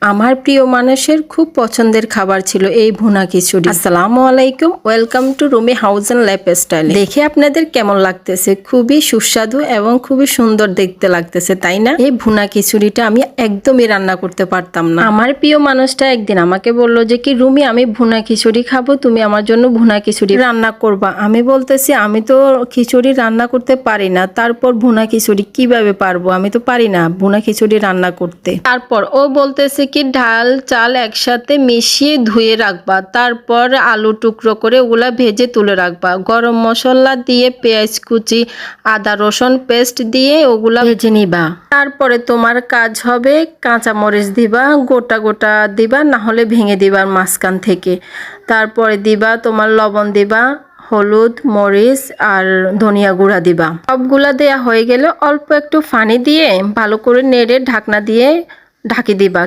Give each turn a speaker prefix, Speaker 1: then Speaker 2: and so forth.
Speaker 1: আমার প্রিয় মানুষের খুব পছন্দের খাবার ছিল এই ভুনা খিচুড়ি। আসসালামু আলাইকুম, welcome to Rumi house and lifestyle. দেখে আপনাদের কেমন লাগতেছে? খুবই সুস্বাদু এবং খুবই সুন্দর দেখতে লাগতেছে, তাই না? এই ভুনা খিচুড়িটা আমি একদমই রান্না করতে পারতাম না। আমার প্রিয় মানুষটা একদিন আমাকে বললো যে কি রুমি, আমি ভুনা খিচুড়ি খাবো, তুমি আমার জন্য ভুনা খিচুড়ি রান্না করবা। আমি বলতেছি আমি তো খিচুড়ি রান্না করতে পারি না, তারপর ভুনা খিচুড়ি কিভাবে পারবো? আমি তো পারি না ভুনা খিচুড়ি রান্না করতে। তারপর ও বলতেছে কি ডাল চাল একসাথে মিশিয়ে ধুয়ে রাখবা, তারপর আলু টুকরো করে ওগুলা ভেজে তুলে রাখবা, গরম মশলা দিয়ে পেঁয়াজ কুচি আদা রসুন পেস্ট দিয়ে ওগুলা ভেজে নিবা। তারপরে তোমার কাজ হবে কাঁচা মরিচ দিবা, গোটা গোটা দিবা, না হলে ভেঙে দিবা মাঝখান থেকে। তারপরে দিবা তোমার লবণ দিবা, হলুদ মরিচ আর ধনিয়া গুঁড়া দিবা। সবগুলা দেয়া হয়ে গেলে অল্প একটু পানি দিয়ে ভালো করে নেড়ে ঢাকনা দিয়ে ঢাকি দিবা।